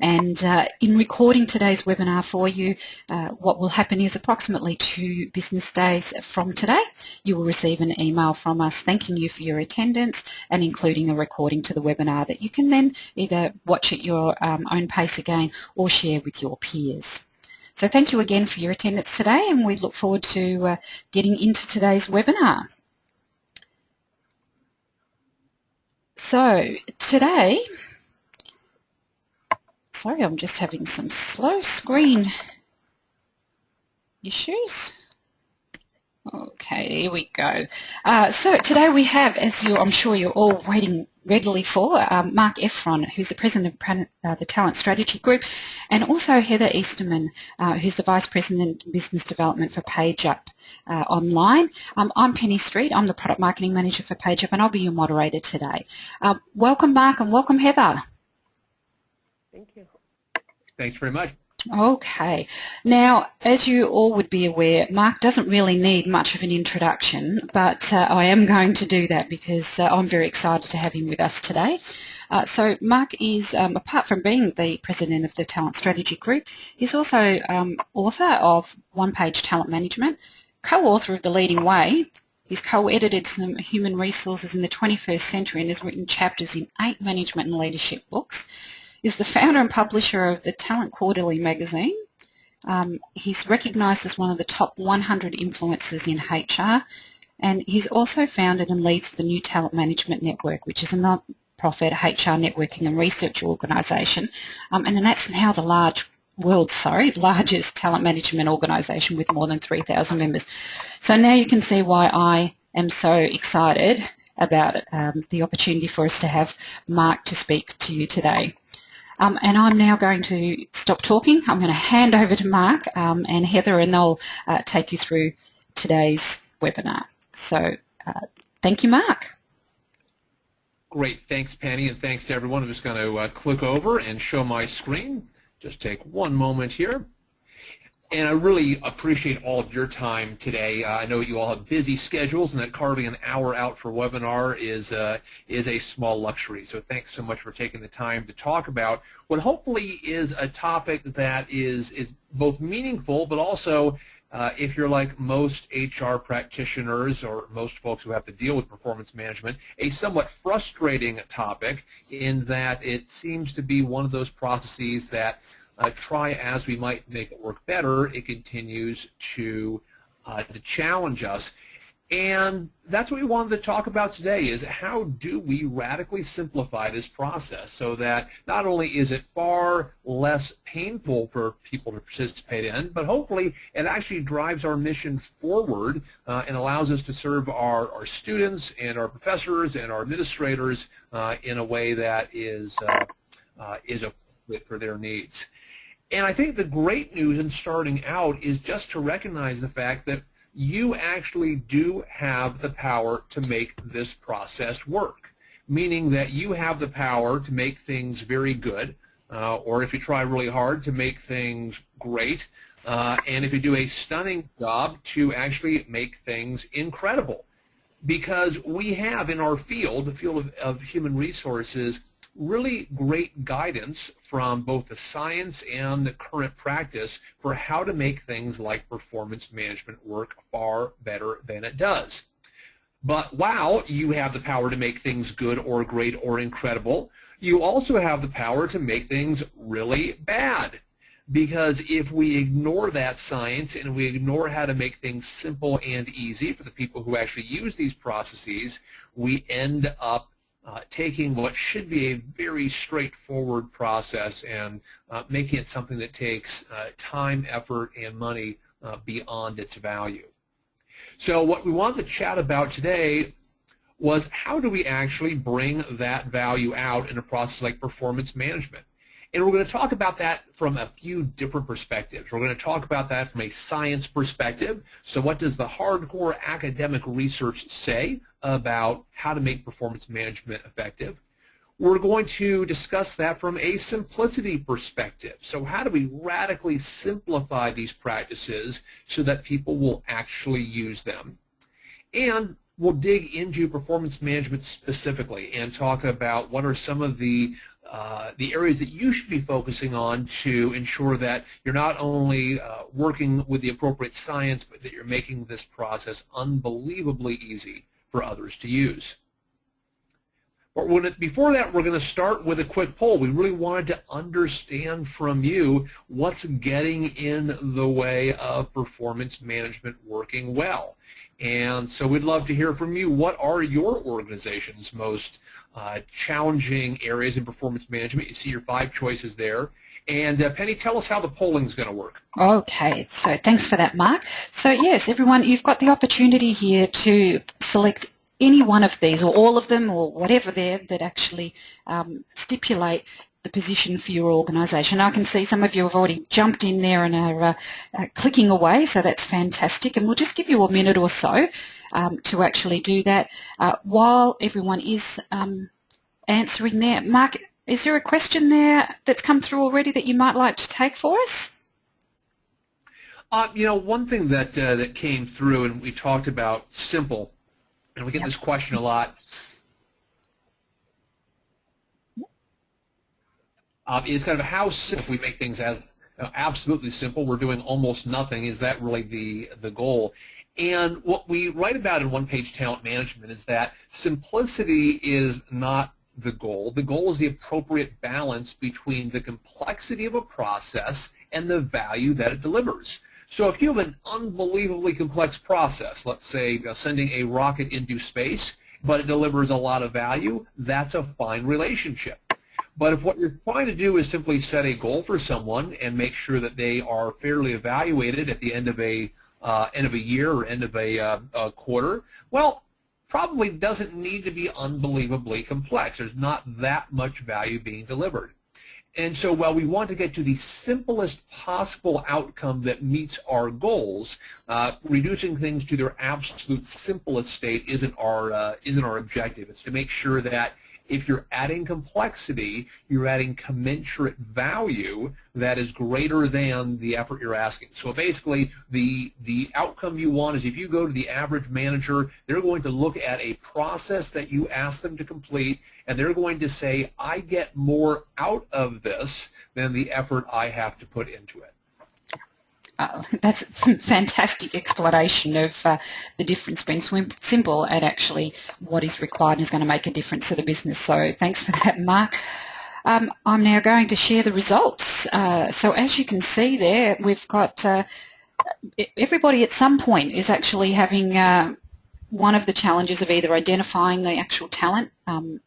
And in recording today's webinar for you, what will happen is approximately 2 business days from today, you will receive an email from us thanking you for your attendance and including a recording to the webinar that you can then either watch at your own pace again or share with your peers. So thank you again for your attendance today, and we look forward to getting into today's webinar. So today, sorry, I'm just having some slow screen issues. Okay, here we go. So today we have, as I'm sure you're all waiting readily for, Mark Efron, who's the President of the Talent Strategy Group, and also Heather Easterman, who's the Vice President of Business Development for PageUp online. I'm Penny Street. I'm the Product Marketing Manager for PageUp, and I'll be your moderator today. Welcome, Mark, and welcome, Heather. Thank you. Thanks very much. Okay. Now, as you all would be aware, Mark doesn't really need much of an introduction, but I am going to do that because I'm very excited to have him with us today. So Mark is, apart from being the President of the Talent Strategy Group, he's also author of One Page Talent Management, co-author of The Leading Way. He's co-edited some human resources in the 21st century and has written chapters in 8 management and leadership books. Is the founder and publisher of the Talent Quarterly magazine. He's recognised as one of the top 100 influencers in HR, and he's also founded and leads the New Talent Management Network, which is a non-profit HR networking and research organisation, and that's now the largest talent management organisation with more than 3,000 members. So now you can see why I am so excited about the opportunity for us to have Mark to speak to you today. And I'm now going to stop talking. I'm going to hand over to Mark and Heather, and they'll take you through today's webinar. So thank you, Mark. Great. Thanks, Penny, and thanks to everyone. I'm just going to click over and show my screen. Just take one moment here. And I really appreciate all of your time today. I know you all have busy schedules, and that carving an hour out for a webinar is a small luxury. So thanks so much for taking the time to talk about what hopefully is a topic that is both meaningful, but also, if you're like most HR practitioners or most folks who have to deal with performance management, a somewhat frustrating topic in that it seems to be one of those processes that try as we might make it work better, it continues to challenge us. And that's what we wanted to talk about today, is how do we radically simplify this process so that not only is it far less painful for people to participate in, but hopefully it actually drives our mission forward and allows us to serve our students and our professors and our administrators in a way that is appropriate for their needs. And I think the great news in starting out is just to recognize the fact that you actually do have the power to make this process work, meaning that you have the power to make things very good, or if you try really hard, to make things great, and if you do a stunning job, to actually make things incredible. Because we have in our field, the field of human resources, really great guidance from both the science and the current practice for how to make things like performance management work far better than it does. But while you have the power to make things good or great or incredible, you also have the power to make things really bad. Because if we ignore that science and we ignore how to make things simple and easy for the people who actually use these processes, we end up taking what should be a very straightforward process and making it something that takes time, effort, and money beyond its value. So what we wanted to chat about today was how do we actually bring that value out in a process like performance management. And we're going to talk about that from a few different perspectives. We're going to talk about that from a science perspective. So what does the hardcore academic research say about how to make performance management effective? We're going to discuss that from a simplicity perspective. So how do we radically simplify these practices so that people will actually use them? And we'll dig into performance management specifically and talk about what are some of the the areas that you should be focusing on to ensure that you're not only working with the appropriate science, but that you're making this process unbelievably easy for others to use. But before that, we're going to start with a quick poll. We really wanted to understand from you what's getting in the way of performance management working well. And so we'd love to hear from you. What are your organization's most challenging areas in performance management? You see your 5 choices there. And Penny, tell us how the polling is going to work. Okay, so thanks for that, Mark. So yes, everyone, you've got the opportunity here to select any one of these, or all of them, or whatever there that actually stipulate the position for your organisation. I can see some of you have already jumped in there and are clicking away, so that's fantastic. And we'll just give you a minute or so to actually do that while everyone is answering there. Mark, is there a question there that's come through already that you might like to take for us? You know, one thing that that came through, and we talked about simple, and we get this question a lot, is kind of how simple we make things as absolutely simple. We're doing almost nothing. Is that really the goal? And what we write about in one-page talent management is that simplicity is not the goal. The goal is the appropriate balance between the complexity of a process and the value that it delivers. So if you have an unbelievably complex process, let's say sending a rocket into space, but it delivers a lot of value, that's a fine relationship. But if what you're trying to do is simply set a goal for someone and make sure that they are fairly evaluated at the end of a year or end of a quarter, well, probably doesn't need to be unbelievably complex. There's not that much value being delivered. And so while we want to get to the simplest possible outcome that meets our goals, reducing things to their absolute simplest state isn't our objective. It's to make sure that if you're adding complexity, you're adding commensurate value that is greater than the effort you're asking. So basically, the outcome you want is if you go to the average manager, they're going to look at a process that you ask them to complete, and they're going to say, I get more out of this than the effort I have to put into it. That's a fantastic explanation of the difference between simple and actually what is required and is going to make a difference to the business. So thanks for that, Mark. I'm now going to share the results. So as you can see there, we've got everybody at some point is actually having one of the challenges of either identifying the actual talent,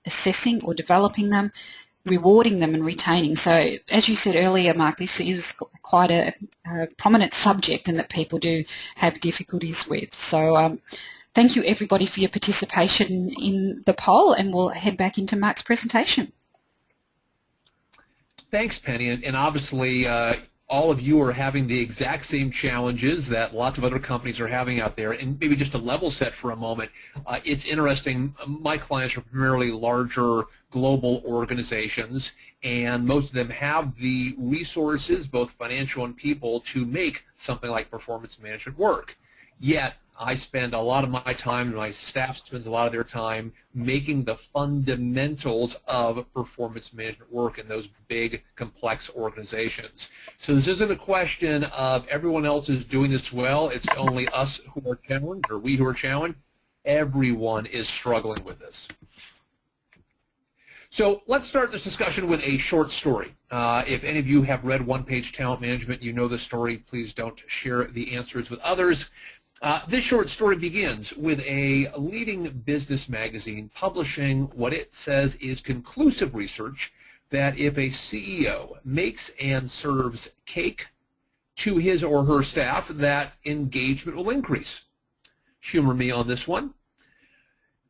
assessing or developing them, rewarding them and retaining. So as you said earlier, Mark, this is quite a prominent subject and that people do have difficulties with. So thank you everybody for your participation in the poll, and we'll head back into Mark's presentation. Thanks, Penny, and obviously all of you are having the exact same challenges that lots of other companies are having out there. And maybe just to level set for a moment, it's interesting, my clients are primarily larger global organizations, and most of them have the resources, both financial and people, to make something like performance management work. Yet, I spend a lot of my time, and my staff spends a lot of their time making the fundamentals of performance management work in those big, complex organizations. So this isn't a question of everyone else is doing this well, it's only us who are challenged, or we who are challenged. Everyone is struggling with this. So let's start this discussion with a short story. If any of you have read One-Page Talent Management, you know the story. Please don't share the answers with others. This short story begins with a leading business magazine publishing what it says is conclusive research that if a CEO makes and serves cake to his or her staff, that engagement will increase. Humor me on this one.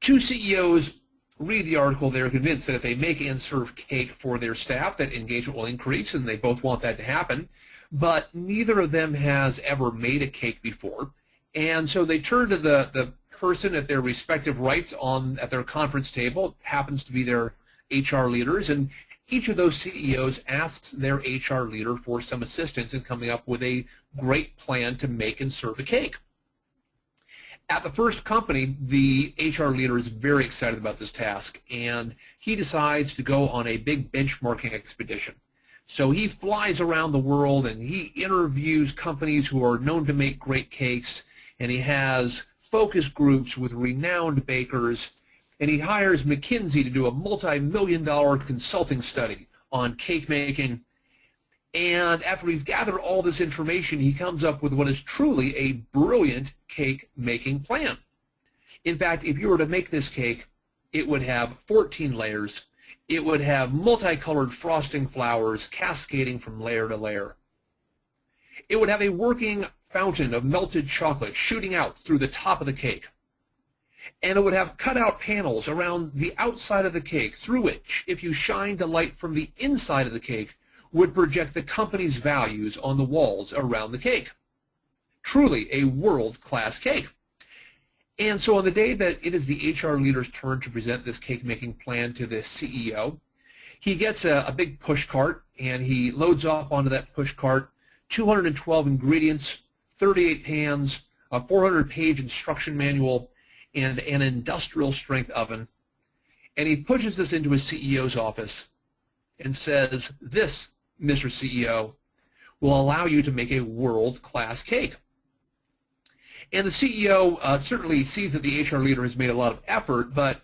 2 CEOs read the article. They're convinced that if they make and serve cake for their staff, that engagement will increase, and they both want that to happen. But neither of them has ever made a cake before. And so they turn to the person at their respective rights at their conference table. It happens to be their HR leaders, and each of those CEOs asks their HR leader for some assistance in coming up with a great plan to make and serve a cake. At the first company, the HR leader is very excited about this task, and he decides to go on a big benchmarking expedition. So he flies around the world and he interviews companies who are known to make great cakes, and he has focus groups with renowned bakers, and he hires McKinsey to do a multi-million-dollar consulting study on cake making. And after he's gathered all this information, he comes up with what is truly a brilliant cake-making plan. In fact, if you were to make this cake, it would have 14 layers. It would have multicolored frosting flowers cascading from layer to layer. It would have a working fountain of melted chocolate shooting out through the top of the cake. And it would have cut-out panels around the outside of the cake through which, if you shined a light from the inside of the cake, would project the company's values on the walls around the cake. Truly a world-class cake. And so on the day that it is the HR leader's turn to present this cake-making plan to the CEO, he gets a big push cart, and he loads off onto that push cart 212 ingredients, 38 pans, a 400-page instruction manual, and an industrial-strength oven. And he pushes this into his CEO's office and says, "This, Mr. CEO, will allow you to make a world-class cake." And the CEO certainly sees that the HR leader has made a lot of effort, but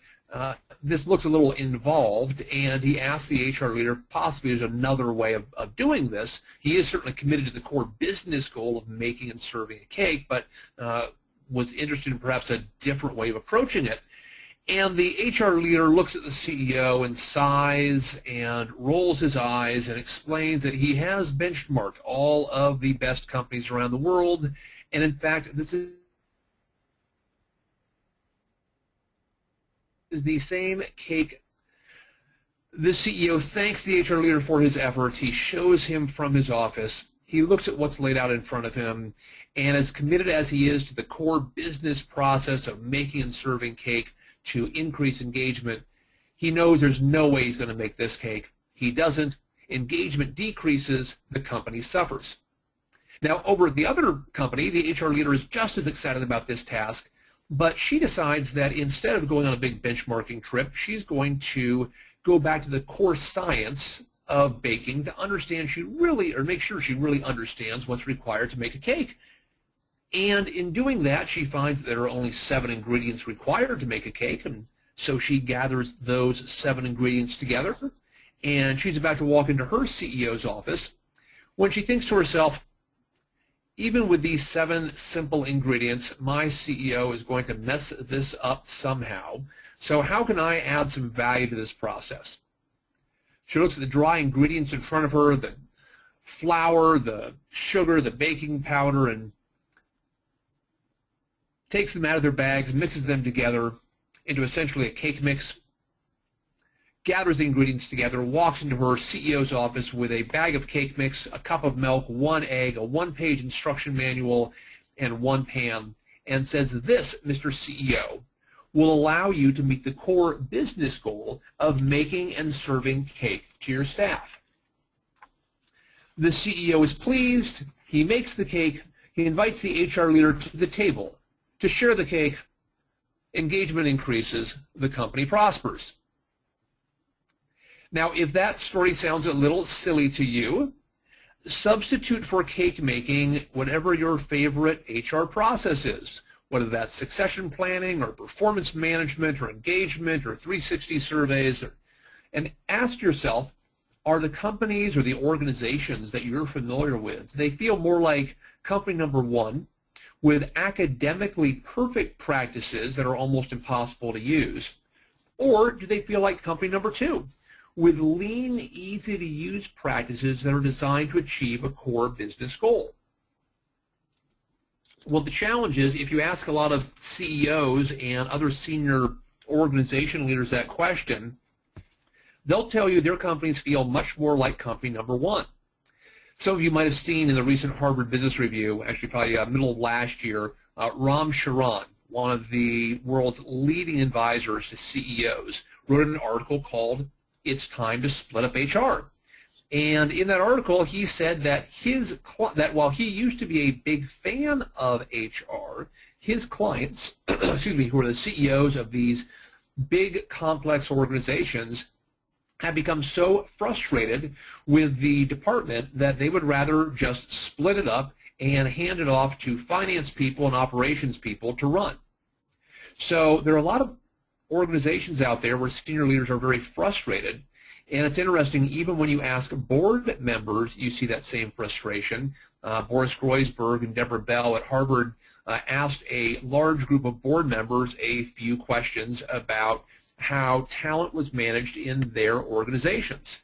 this looks a little involved, and he asks the HR leader if possibly there's another way of doing this. He is certainly committed to the core business goal of making and serving a cake, but was interested in perhaps a different way of approaching it. And the HR leader looks at the CEO and sighs and rolls his eyes and explains that he has benchmarked all of the best companies around the world, and in fact, this is the same cake. The CEO thanks the HR leader for his efforts. He shows him from his office. He looks at what's laid out in front of him, and as committed as he is to the core business process of making and serving cake, to increase engagement, he knows there's no way he's going to make this cake. He doesn't. Engagement decreases, the company suffers. Now, over at the other company, the HR leader is just as excited about this task, but she decides that instead of going on a big benchmarking trip, she's going to go back to the core science of baking to understand make sure she really understands what's required to make a cake. And in doing that, she finds that there are only 7 ingredients required to make a cake, and so she gathers those 7 ingredients together, and she's about to walk into her CEO's office when she thinks to herself, even with these 7 simple ingredients, my CEO is going to mess this up somehow, so how can I add some value to this process? She looks at the dry ingredients in front of her, the flour, the sugar, the baking powder, and takes them out of their bags, mixes them together into essentially a cake mix, gathers the ingredients together, walks into her CEO's office with a bag of cake mix, a cup of milk, 1 egg, a 1-page instruction manual, and 1 pan, and says, "This, Mr. CEO, will allow you to meet the core business goal of making and serving cake to your staff." The CEO is pleased. He makes the cake. He invites the HR leader to the table to share the cake. Engagement increases, the company prospers. Now, if that story sounds a little silly to you, substitute for cake making whatever your favorite HR process is, whether that's succession planning or performance management or engagement or 360 surveys, and ask yourself, are the companies or the organizations that you're familiar with, do they feel more like company number 1, with academically perfect practices that are almost impossible to use? Or do they feel like company number 2, with lean, easy-to-use practices that are designed to achieve a core business goal? Well, the challenge is, if you ask a lot of CEOs and other senior organization leaders that question, they'll tell you their companies feel much more like company number 1. Some of you might have seen in the recent Harvard Business Review, actually probably middle of last year, Ram Charan, one of the world's leading advisors to CEOs, wrote an article called "It's Time to Split Up HR." And in that article, he said that that while he used to be a big fan of HR, his clients, excuse me, who are the CEOs of these big, complex organizations, have become so frustrated with the department that they would rather just split it up and hand it off to finance people and operations people to run. So there are a lot of organizations out there where senior leaders are very frustrated. And it's interesting, even when you ask board members, you see that same frustration. Boris Groysberg and Deborah Bell at Harvard asked a large group of board members a few questions about how talent was managed in their organizations.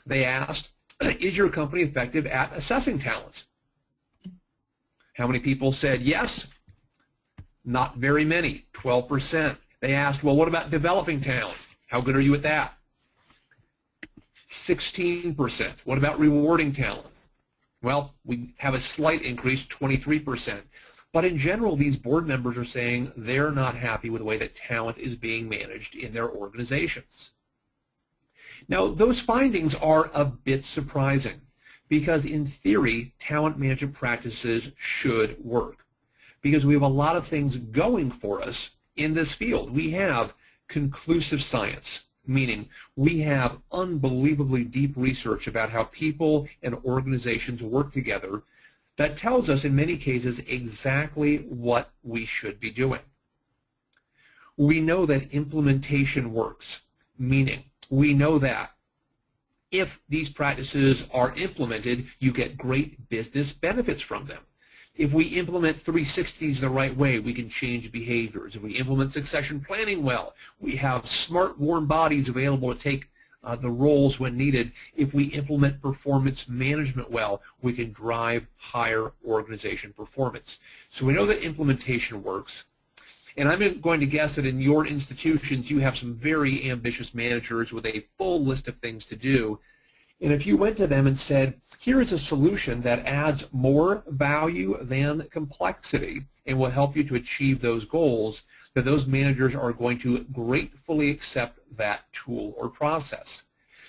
They asked, is your company effective at assessing talent? How many people said yes? Not very many, 12%. They asked, well, what about developing talent? How good are you at that? 16%. What about rewarding talent? Well, we have a slight increase, 23%. But in general, these board members are saying they're not happy with the way that talent is being managed in their organizations. Now, those findings are a bit surprising because in theory, talent management practices should work because we have a lot of things going for us in this field. We have conclusive science, meaning we have unbelievably deep research about how people and organizations work together that tells us in many cases exactly what we should be doing. We know that implementation works, meaning we know that if these practices are implemented, you get great business benefits from them. If we implement 360s the right way, we can change behaviors. If we implement succession planning well, we have smart, warm bodies available to take the roles when needed. If we implement performance management well, we can drive higher organization performance. So we know that implementation works. And I'm going to guess that in your institutions, you have some very ambitious managers with a full list of things to do. And if you went to them and said, here is a solution that adds more value than complexity and will help you to achieve those goals, that those managers are going to gratefully accept that tool or process.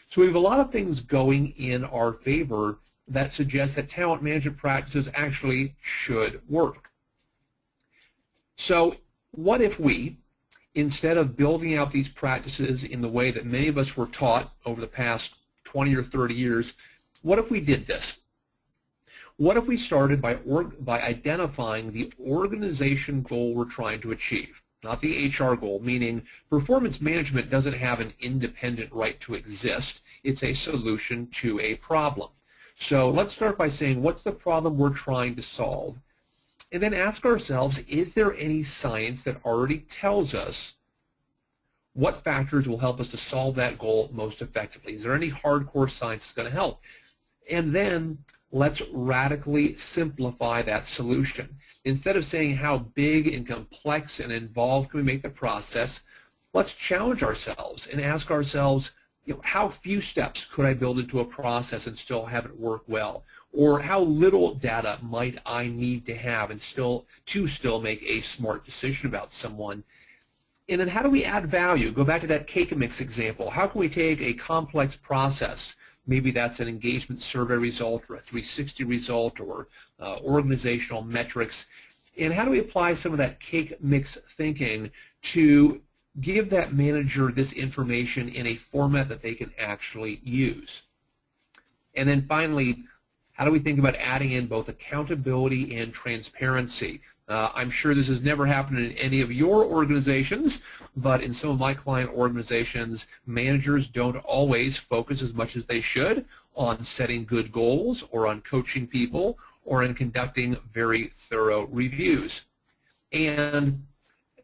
So we have a lot of things going in our favor that suggest that talent management practices actually should work. So what if we, instead of building out these practices in the way that many of us were taught over the past 20 or 30 years, what if we did this? What if we started by identifying the organization goal we're trying to achieve, not the HR goal, meaning performance management doesn't have an independent right to exist. It's a solution to a problem. So let's start by saying, what's the problem we're trying to solve? And then ask ourselves, is there any science that already tells us what factors will help us to solve that goal most effectively? Is there any hardcore science that's going to help? And then let's radically simplify that solution. Instead of saying how big and complex and involved can we make the process, let's challenge ourselves and ask ourselves, how few steps could I build into a process and still have it work well? Or how little data might I need to have and still make a smart decision about someone? And then how do we add value? Go back to that cake mix example. How can we take a complex process, maybe that's an engagement survey result or a 360 result or organizational metrics, and how do we apply some of that cake mix thinking to give that manager this information in a format that they can actually use? And then finally, how do we think about adding in both accountability and transparency? I'm sure this has never happened in any of your organizations, but in some of my client organizations, managers don't always focus as much as they should on setting good goals or on coaching people or in conducting very thorough reviews. And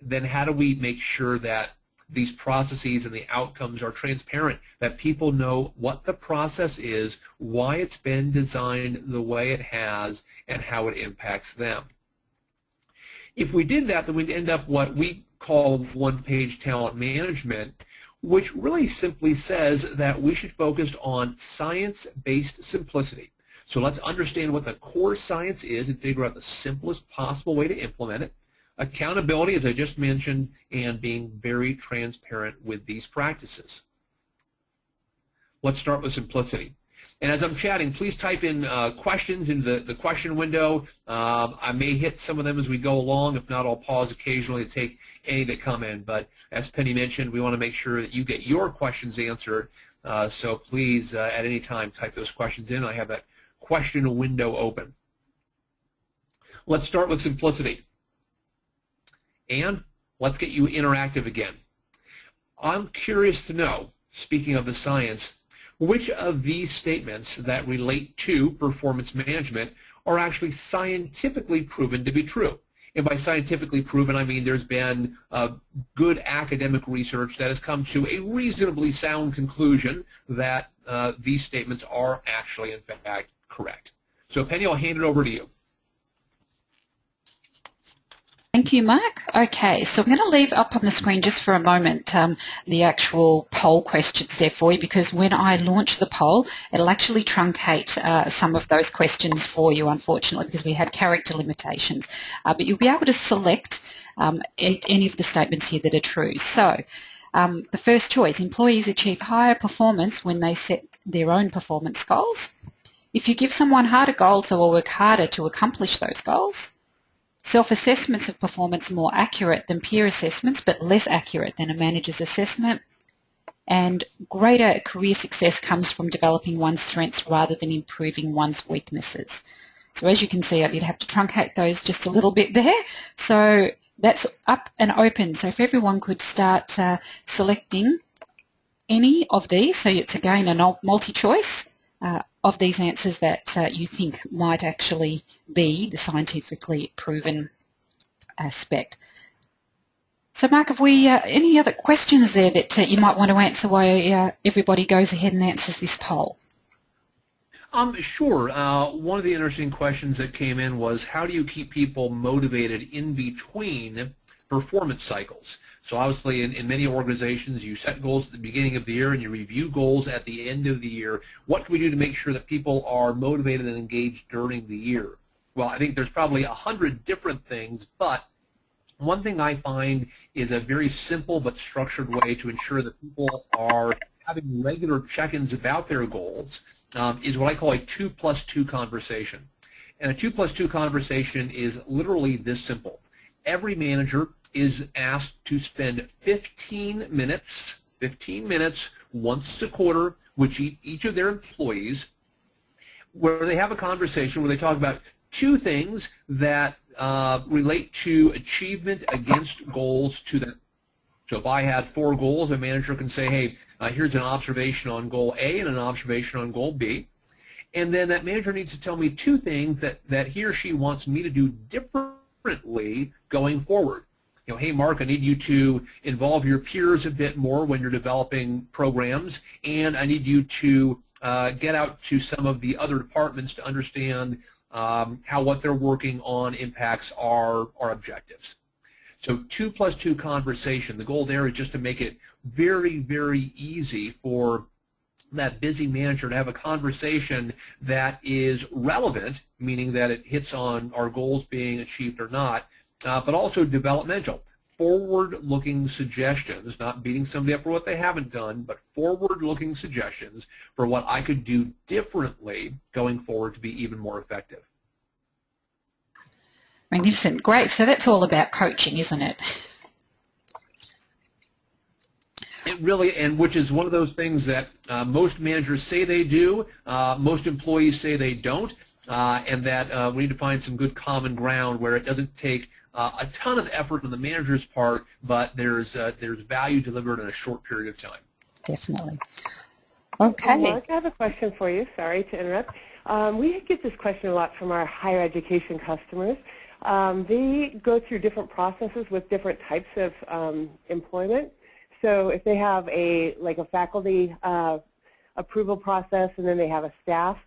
then how do we make sure that these processes and the outcomes are transparent, that people know what the process is, why it's been designed the way it has, and how it impacts them? If we did that, then we'd end up what we call one-page talent management, which really simply says that we should focus on science-based simplicity. So let's understand what the core science is and figure out the simplest possible way to implement it. Accountability, as I just mentioned, and being very transparent with these practices. Let's start with simplicity. And as I'm chatting, please type in questions into the question window. I may hit some of them as we go along. If not, I'll pause occasionally to take any that come in. But as Penny mentioned, we want to make sure that you get your questions answered. So please, at any time, type those questions in. I have that question window open. Let's start with simplicity. And let's get you interactive again. I'm curious to know, speaking of the science, which of these statements that relate to performance management are actually scientifically proven to be true. And by scientifically proven, I mean there's been good academic research that has come to a reasonably sound conclusion that these statements are actually, in fact, correct. So, Penny, I'll hand it over to you. Thank you, Mark. Okay, so I'm going to leave up on the screen just for a moment the actual poll questions there for you, because when I launch the poll, it'll actually truncate some of those questions for you, unfortunately, because we had character limitations. But you'll be able to select any of the statements here that are true. So the first choice, employees achieve higher performance when they set their own performance goals. If you give someone harder goals, they will work harder to accomplish those goals. Self-assessments of performance more accurate than peer assessments, but less accurate than a manager's assessment. And greater career success comes from developing one's strengths rather than improving one's weaknesses. So as you can see, I did have to truncate those just a little bit there. So that's up and open. So if everyone could start selecting any of these, so it's again a multi-choice of these answers that you think might actually be the scientifically proven aspect. So Mark, have we any other questions there that you might want to answer while everybody goes ahead and answers this poll? Sure. One of the interesting questions that came in was, how do you keep people motivated in between performance cycles? So obviously in many organizations you set goals at the beginning of the year and you review goals at the end of the year. What can we do to make sure that people are motivated and engaged during the year? Well, I think there's probably 100 different things, but one thing I find is a very simple but structured way to ensure that people are having regular check-ins about their goals is what I call a 2+2 conversation. And a 2+2 conversation is literally this simple. Every manager is asked to spend 15 minutes once a quarter with each of their employees, where they have a conversation where they talk about two things that relate to achievement against goals to them. So if I had 4 goals, a manager can say, hey, here's an observation on goal A and an observation on goal B. And then that manager needs to tell me 2 things that he or she wants me to do differently going forward. You know, hey, Mark, I need you to involve your peers a bit more when you're developing programs, and I need you to get out to some of the other departments to understand how what they're working on impacts our objectives. So 2+2 conversation, the goal there is just to make it very, very easy for that busy manager to have a conversation that is relevant, meaning that it hits on our goals being achieved or not, but also developmental, forward-looking suggestions, not beating somebody up for what they haven't done, but forward-looking suggestions for what I could do differently going forward to be even more effective. Magnificent. Great. So that's all about coaching, isn't it? It really, and which is one of those things that most managers say they do, most employees say they don't, and that we need to find some good common ground where it doesn't take a ton of effort on the manager's part, but there's value delivered in a short period of time. Definitely. Okay. Mark, I have a question for you. Sorry to interrupt. We get this question a lot from our higher education customers. They go through different processes with different types of employment. So if they have a faculty approval process and then they have a staff,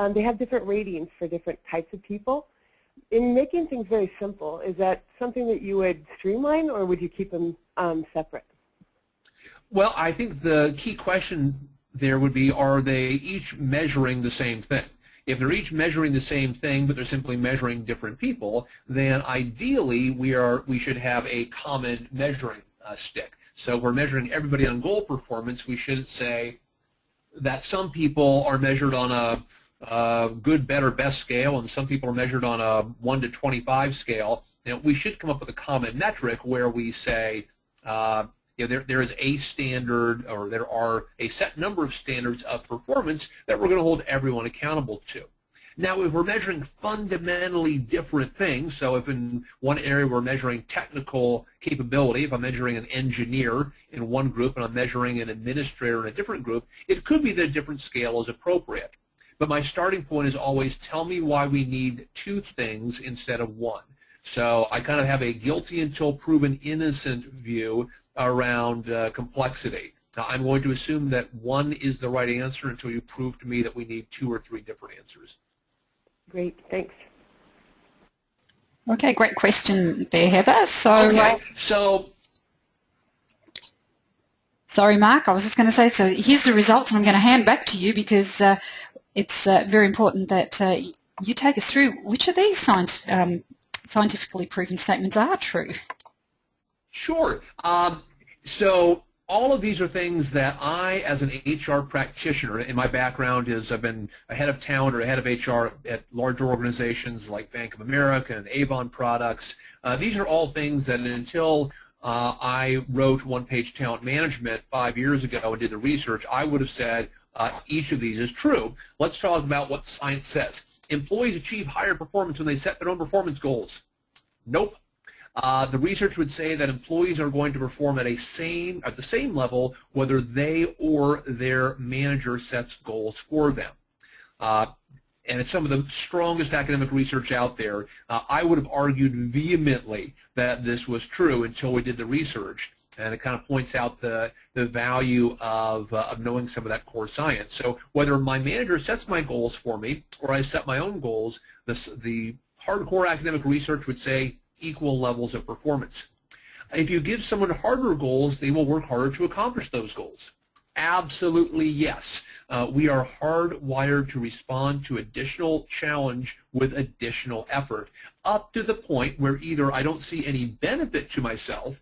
they have different ratings for different types of people. In making things very simple, is that something that you would streamline, or would you keep them separate? Well, I think the key question there would be, are they each measuring the same thing? If they're each measuring the same thing, but they're simply measuring different people, then ideally we should have a common measuring stick. So if we're measuring everybody on goal performance, we shouldn't say, that some people are measured on a good, better, best scale, and some people are measured on a 1 to 25 scale. We should come up with a common metric where we say there is a standard, or there are a set number of standards of performance that we're going to hold everyone accountable to. Now, if we're measuring fundamentally different things, so if in one area we're measuring technical capability, if I'm measuring an engineer in one group and I'm measuring an administrator in a different group, it could be that a different scale is appropriate. But my starting point is always tell me why we need two things instead of one. So I kind of have a guilty until proven innocent view around complexity. Now, I'm going to assume that one is the right answer until you prove to me that we need two or three different answers. Great, thanks. Okay, great question there, Heather. Sorry, Mark, I was just going to say, so here's the results, and I'm going to hand back to you because it's very important that you take us through which of these scientifically proven statements are true. Sure. So all of these are things that I, as an HR practitioner, and my background is I've been a head of talent or a head of HR at larger organizations like Bank of America and Avon Products. These are all things that until I wrote One-Page Talent Management 5 years ago and did the research, I would have said each of these is true. Let's talk about what science says. Employees achieve higher performance when they set their own performance goals. Nope. The research would say that employees are going to perform at the same level whether they or their manager sets goals for them. And it's some of the strongest academic research out there. I would have argued vehemently that this was true until we did the research. And it kind of points out the value of knowing some of that core science. So whether my manager sets my goals for me or I set my own goals, the hardcore academic research would say equal levels of performance. If you give someone harder goals, they will work harder to accomplish those goals. Absolutely yes. We are hardwired to respond to additional challenge with additional effort, up to the point where either I don't see any benefit to myself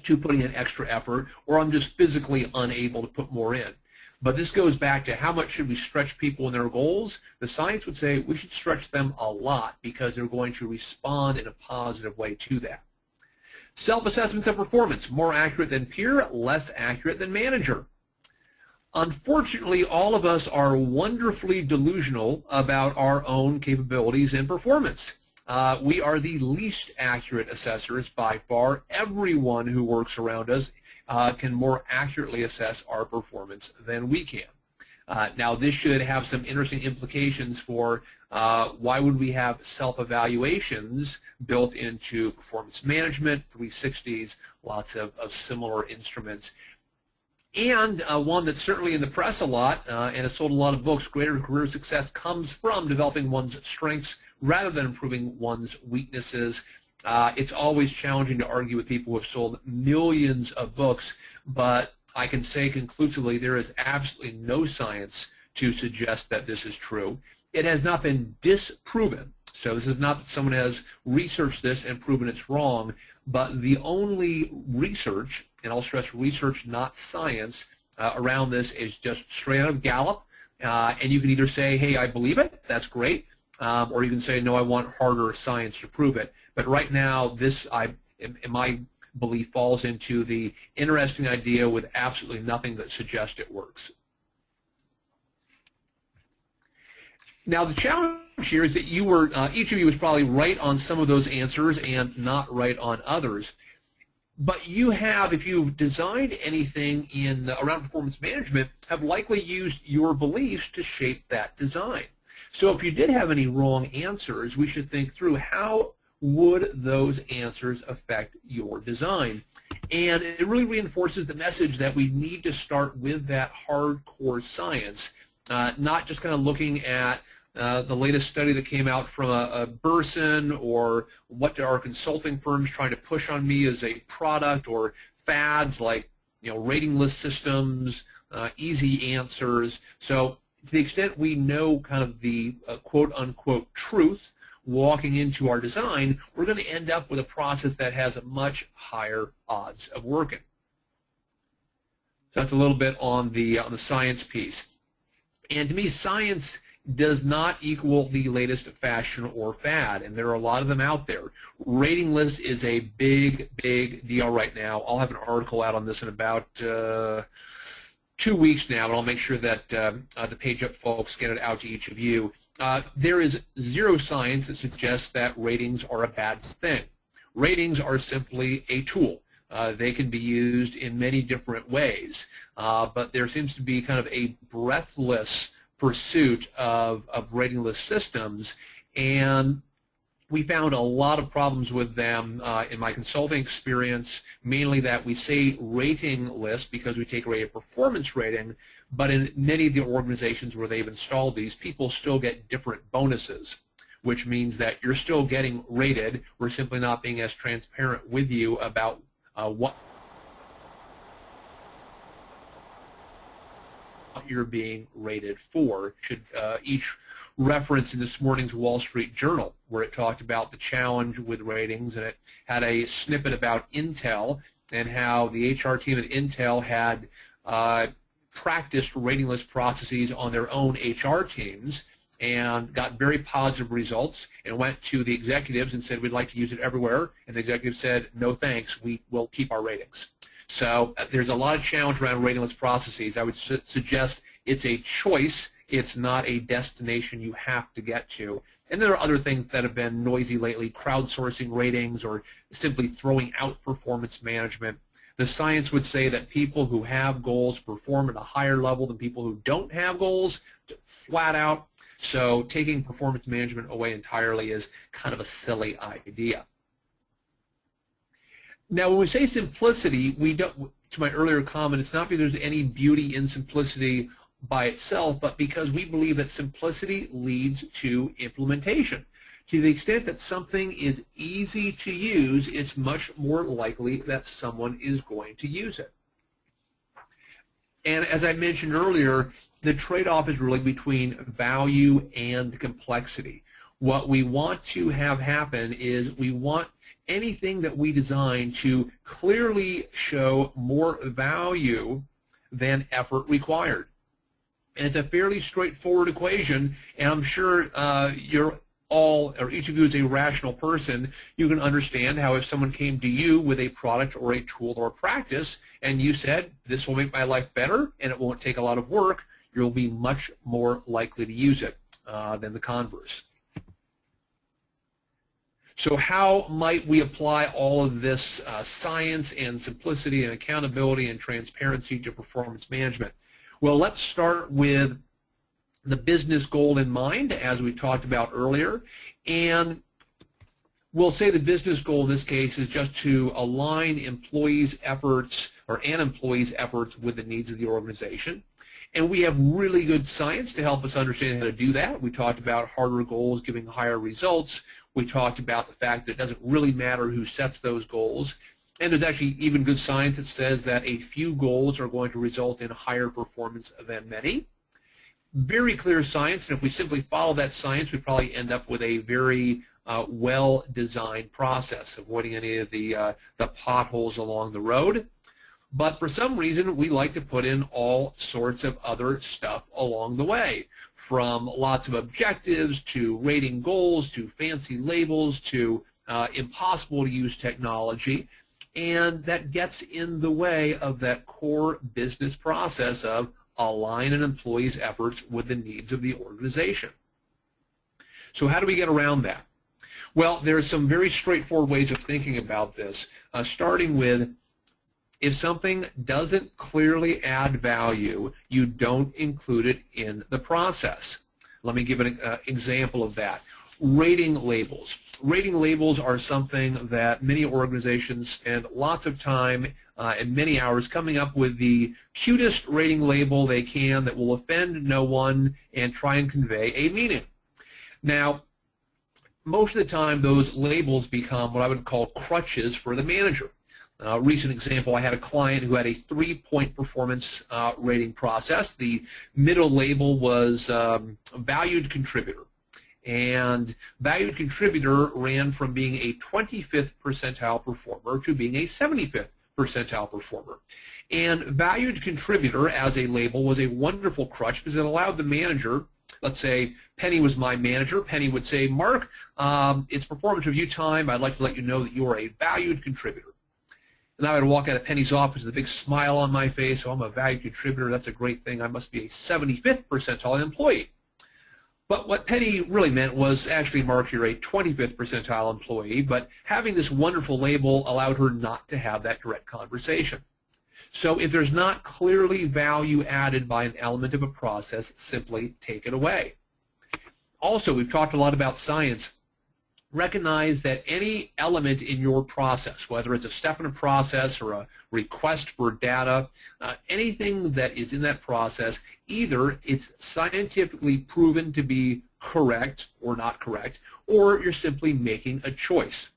to putting in extra effort, or I'm just physically unable to put more in. But this goes back to how much should we stretch people in their goals. The science would say we should stretch them a lot because they're going to respond in a positive way to that. Self-assessments of performance, more accurate than peer, less accurate than manager. Unfortunately, all of us are wonderfully delusional about our own capabilities and performance. We are the least accurate assessors by far. Everyone who works around us can more accurately assess our performance than we can. Now, this should have some interesting implications for why would we have self-evaluations built into performance management, 360s, lots of similar instruments. And one that's certainly in the press a lot and has sold a lot of books, greater career success comes from developing one's strengths rather than improving one's weaknesses. It's always challenging to argue with people who have sold millions of books, but I can say conclusively there is absolutely no science to suggest that this is true. It has not been disproven, so this is not that someone has researched this and proven it's wrong, but the only research, and I'll stress research, not science, around this is just straight out of Gallup, and you can either say, hey, I believe it, that's great, or you can say, no, I want harder science to prove it. But right now, this, in my belief, falls into the interesting idea with absolutely nothing that suggests it works. Now, the challenge here is that you were, each of you was probably right on some of those answers and not right on others. But you have, if you've designed anything around performance management, have likely used your beliefs to shape that design. So if you did have any wrong answers, we should think through how would those answers affect your design. And it really reinforces the message that we need to start with that hardcore science, not just kind of looking at the latest study that came out from a Burson, or what are consulting firms trying to push on me as a product, or fads like rating list systems, easy answers. So to the extent we know kind of the quote-unquote truth walking into our design, we're going to end up with a process that has a much higher odds of working. So that's a little bit on the science piece. And to me, science does not equal the latest fashion or fad, and there are a lot of them out there. Rating lists is a big, big deal right now. I'll have an article out on this in about 2 weeks now, and I'll make sure that the PageUp folks get it out to each of you. There is zero science that suggests that ratings are a bad thing. Ratings are simply a tool. They can be used in many different ways, but there seems to be kind of a breathless pursuit of rating list systems, and we found a lot of problems with them in my consulting experience, mainly that we say rating list because we take away a performance rating, but in many of the organizations where they've installed these, people still get different bonuses, which means that you're still getting rated. We're simply not being as transparent with you about what you're being rated for. Should each reference in this morning's Wall Street Journal, where it talked about the challenge with ratings, and it had a snippet about Intel and how the HR team at Intel had practiced rating list processes on their own HR teams and got very positive results, and went to the executives and said, we'd like to use it everywhere, and the executives said, no thanks, we will keep our ratings. So there's a lot of challenge around rating list processes. I would suggest it's a choice. It's not a destination you have to get to. And there are other things that have been noisy lately, crowdsourcing ratings or simply throwing out performance management. The science would say that people who have goals perform at a higher level than people who don't have goals, flat out. So taking performance management away entirely is kind of a silly idea. Now, when we say simplicity, we don't, to my earlier comment, it's not because there's any beauty in simplicity by itself, but because we believe that simplicity leads to implementation. To the extent that something is easy to use, it's much more likely that someone is going to use it. And as I mentioned earlier, the trade-off is really between value and complexity. What we want to have happen is we want anything that we design to clearly show more value than effort required. And it's a fairly straightforward equation, and I'm sure you're all, or each of you is a rational person. You can understand how if someone came to you with a product or a tool or a practice and you said, this will make my life better and it won't take a lot of work, you'll be much more likely to use it than the converse. So how might we apply all of this science and simplicity and accountability and transparency to performance management? Well, let's start with the business goal in mind, as we talked about earlier. And we'll say the business goal in this case is just to align employees' efforts or an employee's efforts with the needs of the organization. And we have really good science to help us understand how to do that. We talked about harder goals giving higher results. We talked about the fact that it doesn't really matter who sets those goals. And there's actually even good science that says that a few goals are going to result in higher performance than many. Very clear science, and if we simply follow that science, we probably end up with a very well-designed process, avoiding any of the potholes along the road. But for some reason, we like to put in all sorts of other stuff along the way, from lots of objectives to rating goals to fancy labels to impossible to use technology, and that gets in the way of that core business process of align an employee's efforts with the needs of the organization. So how do we get around that? Well, there are some very straightforward ways of thinking about this, starting with if something doesn't clearly add value, you don't include it in the process. Let me give an example of that. Rating labels. Rating labels are something that many organizations spend lots of time and many hours coming up with the cutest rating label they can that will offend no one and try and convey a meaning. Now, most of the time those labels become what I would call crutches for the manager. A recent example, I had a client who had a 3-point performance rating process. The middle label was valued contributor. And valued contributor ran from being a 25th percentile performer to being a 75th percentile performer. And valued contributor as a label was a wonderful crutch because it allowed the manager, let's say Penny was my manager, Penny would say, Mark, it's performance review time. I'd like to let you know that you are a valued contributor. And I would walk out of Penny's office with a big smile on my face. Oh, I'm a valued contributor. That's a great thing. I must be a 75th percentile employee. But what Penny really meant was, actually, Mark, you're a 25th percentile employee. But having this wonderful label allowed her not to have that direct conversation. So if there's not clearly value added by an element of a process, simply take it away. Also, we've talked a lot about science. Recognize that any element in your process, whether it's a step in a process or a request for data, anything that is in that process, either it's scientifically proven to be correct or not correct, or you're simply making a choice.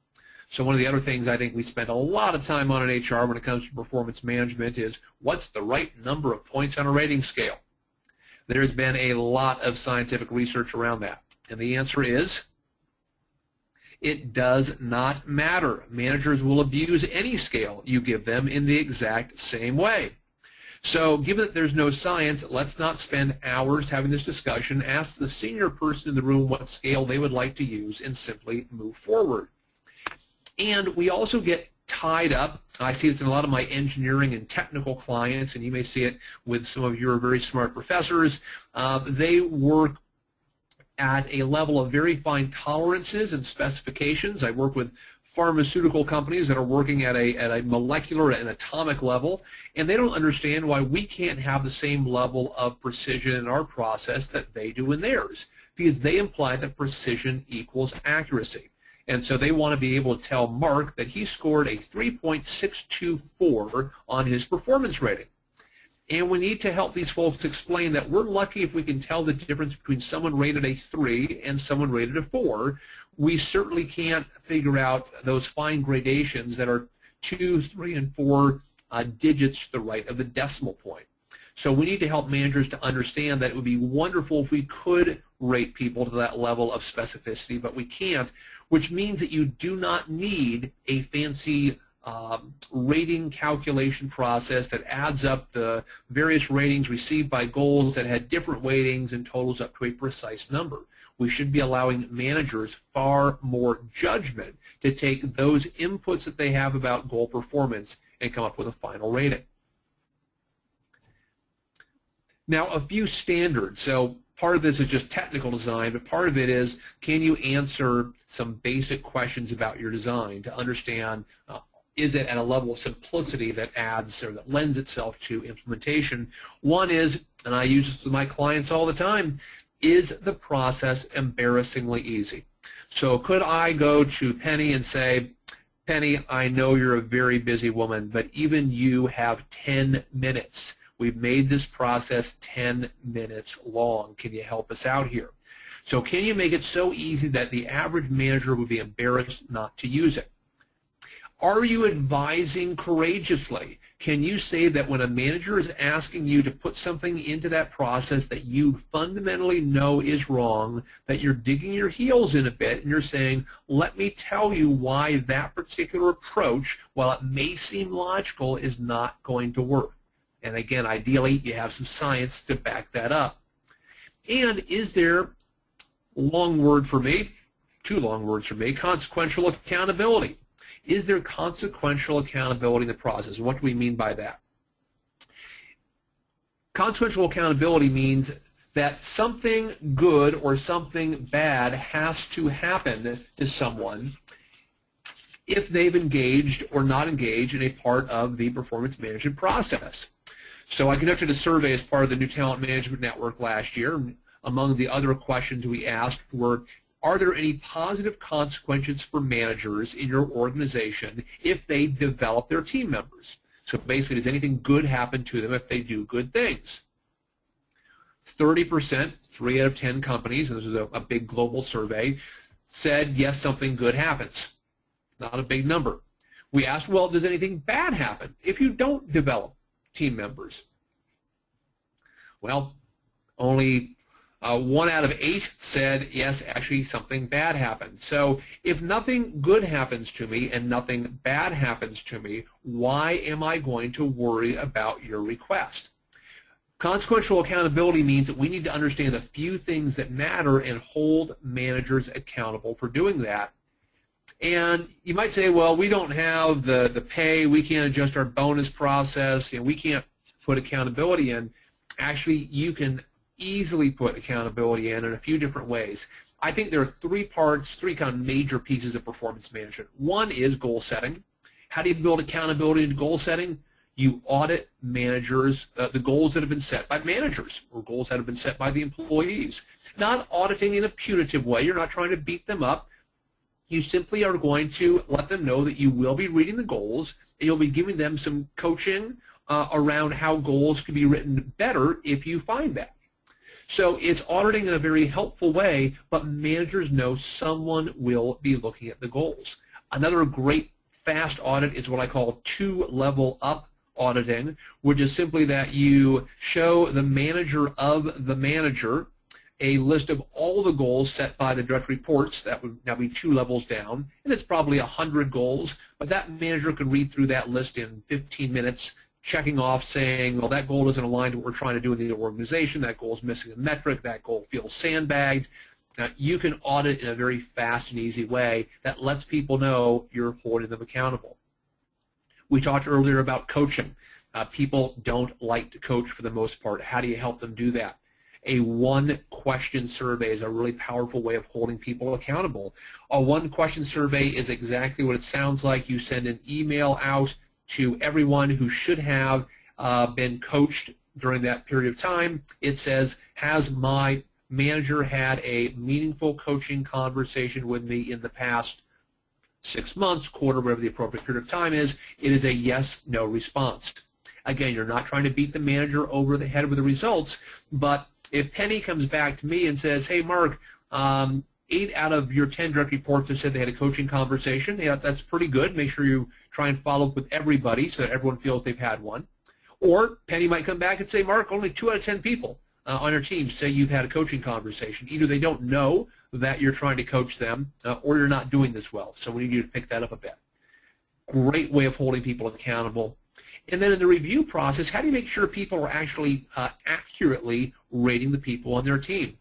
So one of the other things I think we spend a lot of time on in HR when it comes to performance management is what's the right number of points on a rating scale? There's been a lot of scientific research around that, and the answer is it does not matter. Managers will abuse any scale you give them in the exact same way. So given that there's no science, let's not spend hours having this discussion. Ask the senior person in the room what scale they would like to use and simply move forward. And we also get tied up. I see this in a lot of my engineering and technical clients, and you may see it with some of your very smart professors. They work at a level of very fine tolerances and specifications. I work with pharmaceutical companies that are working at a molecular and atomic level, and they don't understand why we can't have the same level of precision in our process that they do in theirs, because they imply that precision equals accuracy. And so they want to be able to tell Mark that he scored a 3.624 on his performance rating. And we need to help these folks explain that we're lucky if we can tell the difference between someone rated a 3 and someone rated a 4. We certainly can't figure out those fine gradations that are 2, 3, and 4 digits to the right of the decimal point. So we need to help managers to understand that it would be wonderful if we could rate people to that level of specificity, but we can't, which means that you do not need a fancy rating calculation process that adds up the various ratings received by goals that had different weightings and totals up to a precise number. We should be allowing managers far more judgment to take those inputs that they have about goal performance and come up with a final rating. Now, a few standards. So part of this is just technical design, but part of it is, can you answer some basic questions about your design to understand is it at a level of simplicity that adds or that lends itself to implementation? One is, and I use this with my clients all the time, is the process embarrassingly easy? So could I go to Penny and say, Penny, I know you're a very busy woman, but even you have 10 minutes. We've made this process 10 minutes long. Can you help us out here? So can you make it so easy that the average manager would be embarrassed not to use it? Are you advising courageously? Can you say that when a manager is asking you to put something into that process that you fundamentally know is wrong, that you're digging your heels in a bit and you're saying, let me tell you why that particular approach, while it may seem logical, is not going to work? And again, ideally, you have some science to back that up. And is there, long word for me, 2 long words for me, consequential accountability? Is there consequential accountability in the process? What do we mean by that? Consequential accountability means that something good or something bad has to happen to someone if they've engaged or not engaged in a part of the performance management process. So I conducted a survey as part of the New Talent Management Network last year. Among the other questions we asked were, are there any positive consequences for managers in your organization if they develop their team members? So basically, does anything good happen to them if they do good things? 30%, 3 out of 10 companies, and this is a big global survey, said yes, something good happens. Not a big number. We asked, well, does anything bad happen if you don't develop team members? Well, only 1 out of 8 said, yes, actually something bad happened. So if nothing good happens to me and nothing bad happens to me, why am I going to worry about your request? Consequential accountability means that we need to understand a few things that matter and hold managers accountable for doing that. And you might say, well, we don't have the pay, we can't adjust our bonus process, we can't put accountability in. Actually, you can easily put accountability in a few different ways. I think there are 3 parts, 3 kind of major pieces of performance management. One is goal setting. How do you build accountability into goal setting? You audit managers, the goals that have been set by managers or goals that have been set by the employees. Not auditing in a punitive way. You're not trying to beat them up. You simply are going to let them know that you will be reading the goals and you'll be giving them some coaching around how goals can be written better if you find that. So it's auditing in a very helpful way, but managers know someone will be looking at the goals. Another great fast audit is what I call 2-level up auditing, which is simply that you show the manager of the manager a list of all the goals set by the direct reports. That would now be 2 levels down, and it's probably 100 goals, but that manager could read through that list in 15 minutes, checking off, saying, well, that goal isn't aligned to what we're trying to do in the organization, that goal is missing a metric, that goal feels sandbagged. You can audit in a very fast and easy way that lets people know you're holding them accountable. We talked earlier about coaching. People don't like to coach for the most part. How do you help them do that? A 1-question survey is a really powerful way of holding people accountable. A 1-question survey is exactly what it sounds like. You send an email out to everyone who should have been coached during that period of time. It says, has my manager had a meaningful coaching conversation with me in the past 6 months, quarter, whatever the appropriate period of time is? It is a yes/no response. Again, you're not trying to beat the manager over the head with the results, but if Penny comes back to me and says, hey, Mark, 8 out of your 10 direct reports have said they had a coaching conversation. Yeah, that's pretty good. Make sure you try and follow up with everybody so that everyone feels they've had one. Or Penny might come back and say, Mark, only 2 out of 10 people on your team say you've had a coaching conversation. Either they don't know that you're trying to coach them or you're not doing this well. So we need you to pick that up a bit. Great way of holding people accountable. And then in the review process, how do you make sure people are actually accurately rating the people on their team?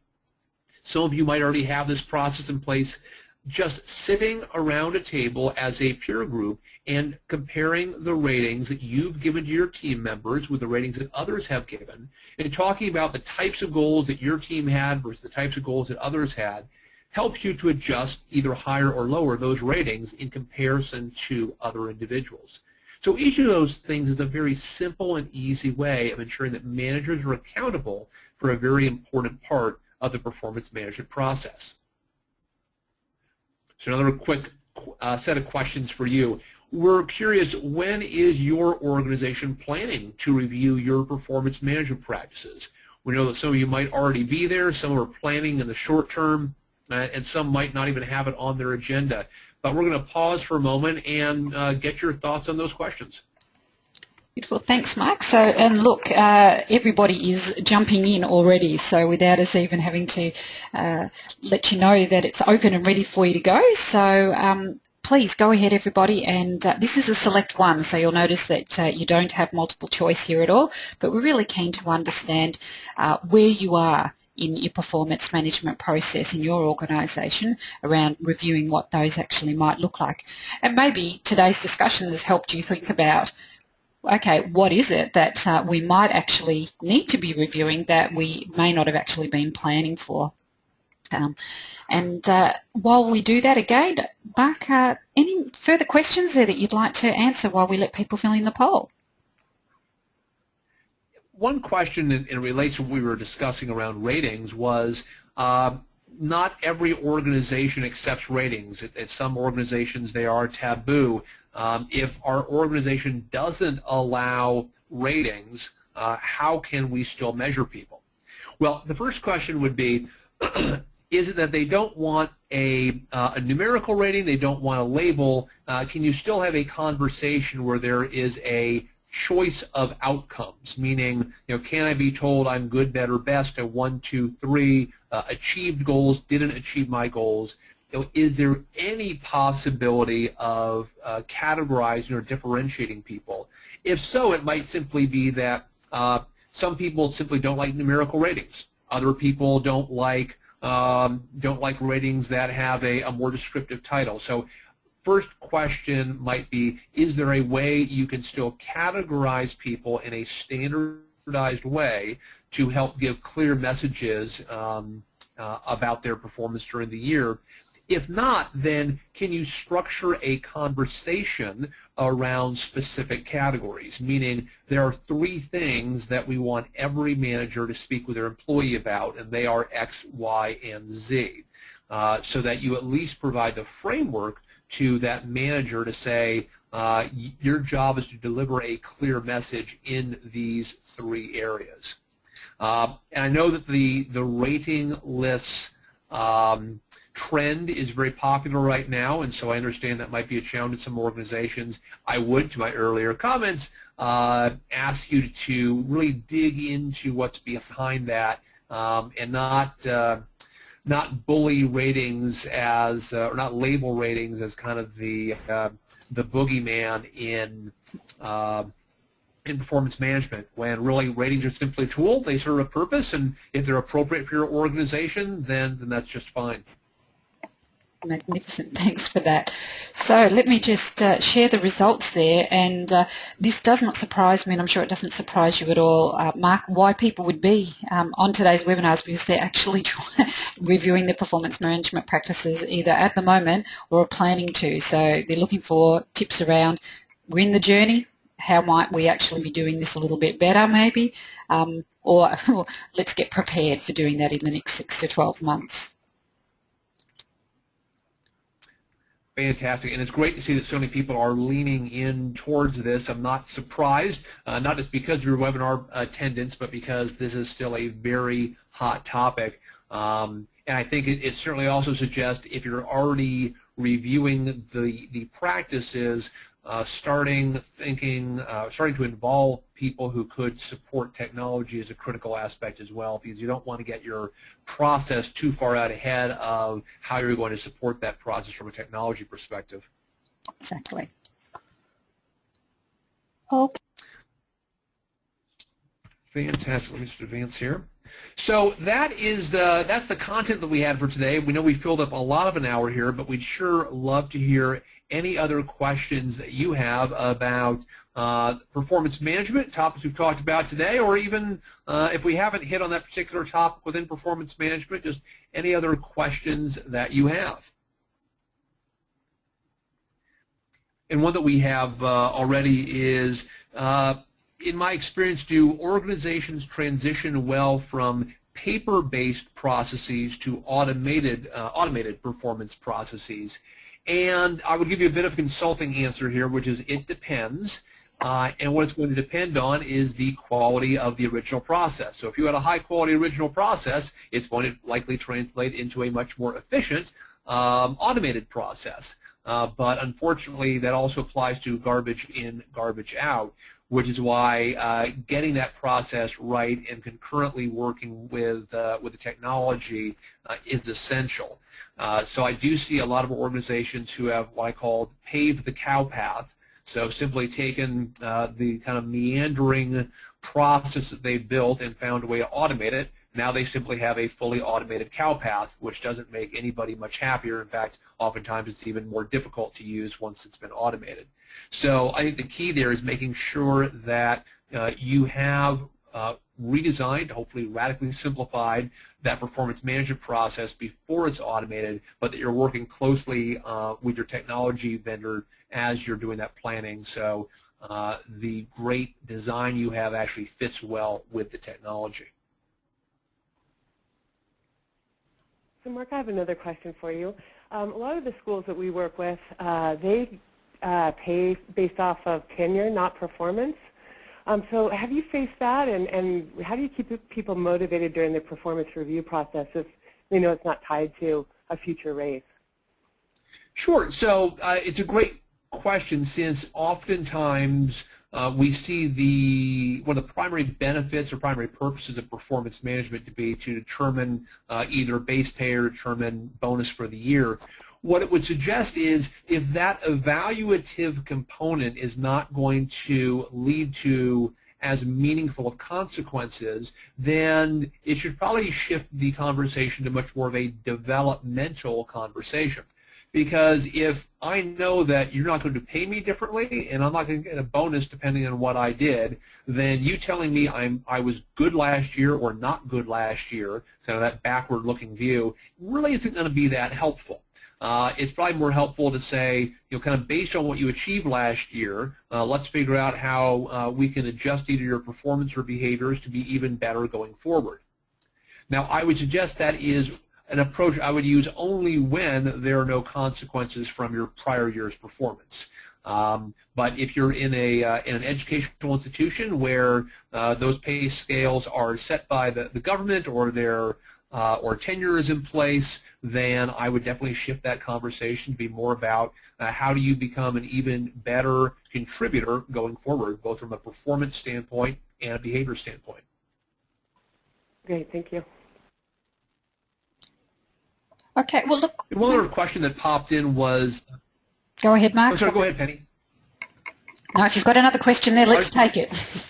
Some of you might already have this process in place. Just sitting around a table as a peer group and comparing the ratings that you've given to your team members with the ratings that others have given, and talking about the types of goals that your team had versus the types of goals that others had, helps you to adjust either higher or lower those ratings in comparison to other individuals. So each of those things is a very simple and easy way of ensuring that managers are accountable for a very important part of the performance management process. So another quick set of questions for you. We're curious, when is your organization planning to review your performance management practices? We know that some of you might already be there, some are planning in the short term, and some might not even have it on their agenda. But we're going to pause for a moment and get your thoughts on those questions. Beautiful. Thanks, Mark. So, and look, everybody is jumping in already, so without us even having to let you know that it's open and ready for you to go. So please go ahead, everybody, and this is a select one, so you'll notice that you don't have multiple choice here at all, but we're really keen to understand where you are in your performance management process in your organisation around reviewing what those actually might look like. And maybe today's discussion has helped you think about, okay, what is it that we might actually need to be reviewing that we may not have actually been planning for? And while we do that, again, Mark, any further questions there that you'd like to answer while we let people fill in the poll? One question in relation to what we were discussing around ratings was not every organization accepts ratings. At some organizations, they are taboo. If our organization doesn't allow ratings, how can we still measure people? Well, the first question would be, is it that they don't want a numerical rating, they don't want a label? Can you still have a conversation where there is a choice of outcomes, meaning, can I be told I'm good, better, best, a 1, 2, 3, achieved goals, didn't achieve my goals. Is there any possibility of categorizing or differentiating people? If so, it might simply be that some people simply don't like numerical ratings. Other people don't like ratings that have a more descriptive title. So first question might be, is there a way you can still categorize people in a standardized way to help give clear messages about their performance during the year? If not, then can you structure a conversation around specific categories? Meaning there are 3 things that we want every manager to speak with their employee about, and they are X, Y, and Z, so that you at least provide the framework to that manager to say, your job is to deliver a clear message in these 3 areas. And I know that the rating lists trend is very popular right now, and so I understand that might be a challenge in some organizations. I would, to my earlier comments, ask you to really dig into what's behind that, and not bully ratings as, or not label ratings as kind of the boogeyman in performance management, when really ratings are simply a tool. They serve a purpose, and if they're appropriate for your organization, then that's just fine. Magnificent, thanks for that. So let me just share the results there, and this does not surprise me, and I'm sure it doesn't surprise you at all, Mark, why people would be on today's webinars, because they're actually reviewing their performance management practices either at the moment or are planning to. So they're looking for tips around, we're in the journey, how might we actually be doing this a little bit better maybe, or let's get prepared for doing that in the next 6 to 12 months. Fantastic, and it's great to see that so many people are leaning in towards this. I'm not surprised, not just because of your webinar attendance, but because this is still a very hot topic. And I think it certainly also suggests, if you're already reviewing the practices, starting to involve people who could support technology is a critical aspect as well, because you don't want to get your process too far out ahead of how you're going to support that process from a technology perspective. Exactly. Okay. Fantastic. Let me just advance here. So that's the content that we had for today. We know we filled up a lot of an hour here, but we'd sure love to hear any other questions that you have about performance management, topics we've talked about today, or even if we haven't hit on that particular topic within performance management, just any other questions that you have. And one that we have already is, in my experience, do organizations transition well from paper-based processes to automated performance processes? And I would give you a bit of a consulting answer here, which is it depends. And what it's going to depend on is the quality of the original process. So if you had a high-quality original process, it's going to likely translate into a much more efficient automated process. But unfortunately, that also applies to garbage in, garbage out, which is why getting that process right and concurrently working with the technology is essential. So I do see a lot of organizations who have what I call paved the cow path. So simply taken the kind of meandering process that they built and found a way to automate it. Now they simply have a fully automated cow path, which doesn't make anybody much happier. In fact, oftentimes it's even more difficult to use once it's been automated. So I think the key there is making sure that you have redesigned, hopefully radically simplified, that performance management process before it's automated, but that you're working closely with your technology vendor as you're doing that planning, so the great design you have actually fits well with the technology. So Mark, I have another question for you. A lot of the schools that we work with, they pay based off of tenure, not performance. So have you faced that, and how do you keep people motivated during the performance review process if they know it's not tied to a future raise? Sure. So it's a great question, since oftentimes we see one of the primary benefits or primary purposes of performance management to be to determine either base pay or determine bonus for the year. What it would suggest is if that evaluative component is not going to lead to as meaningful of consequences, then it should probably shift the conversation to much more of a developmental conversation. Because if I know that you're not going to pay me differently and I'm not going to get a bonus depending on what I did, then you telling me I was good last year or not good last year, so that backward-looking view, really isn't going to be that helpful. It's probably more helpful to say, kind of based on what you achieved last year, let's figure out how we can adjust either your performance or behaviors to be even better going forward. Now, I would suggest that is an approach I would use only when there are no consequences from your prior year's performance. But if you're in an educational institution where those pay scales are set by the government or tenure is in place, then I would definitely shift that conversation to be more about how do you become an even better contributor going forward, both from a performance standpoint and a behavior standpoint. Great, thank you. Okay, well, look. One other question that popped in was... Go ahead, Mark. Oh, sorry, go ahead, Penny. No, if you've got another question there, let's take it.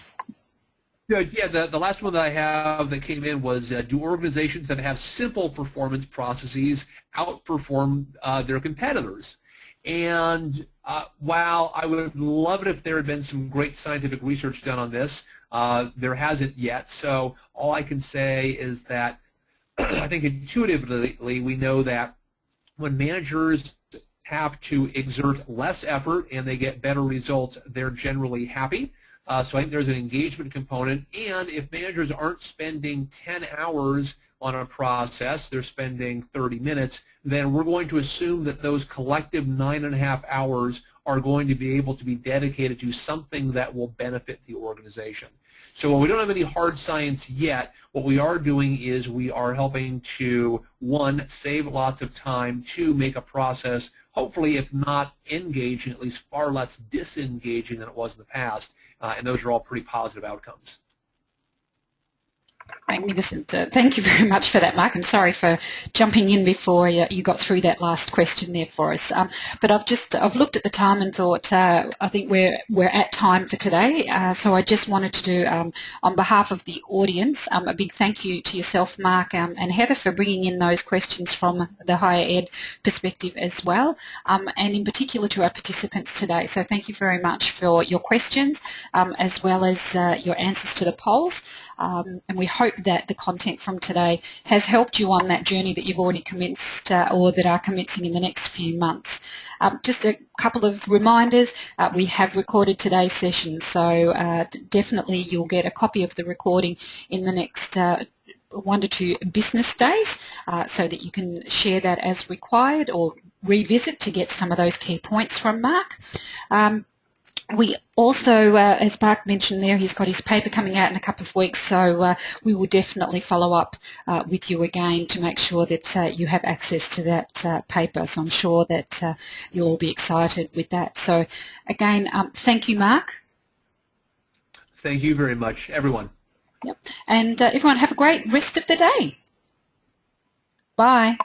Yeah, the last one that I have that came in was, do organizations that have simple performance processes outperform their competitors? And while I would love it if there had been some great scientific research done on this, there hasn't yet. So all I can say is that I think intuitively we know that when managers have to exert less effort and they get better results, they're generally happy. So I think there's an engagement component, and if managers aren't spending 10 hours on a process, they're spending 30 minutes, then we're going to assume that those collective 9.5 hours are going to be able to be dedicated to something that will benefit the organization. So while we don't have any hard science yet, what we are doing is we are helping to, one, save lots of time, two, make a process, hopefully if not engaging, at least far less disengaging than it was in the past, and those are all pretty positive outcomes. Magnificent. Thank you very much for that, Mark. I'm sorry for jumping in before you got through that last question there for us. But I've looked at the time and thought I think we're at time for today. So I just wanted to do, on behalf of the audience, a big thank you to yourself, Mark, and Heather for bringing in those questions from the higher ed perspective as well, and in particular to our participants today. So thank you very much for your questions as well as your answers to the polls, and we hope that the content from today has helped you on that journey that you've already commenced or that are commencing in the next few months. Just a couple of reminders. We have recorded today's session, so definitely you'll get a copy of the recording in the next 1 to 2 business days so that you can share that as required or revisit to get some of those key points from Mark. We also, as Mark mentioned there, he's got his paper coming out in a couple of weeks, so we will definitely follow up with you again to make sure that you have access to that paper. So I'm sure that you'll all be excited with that. So again, thank you, Mark. Thank you very much, everyone. Yep. And everyone have a great rest of the day. Bye.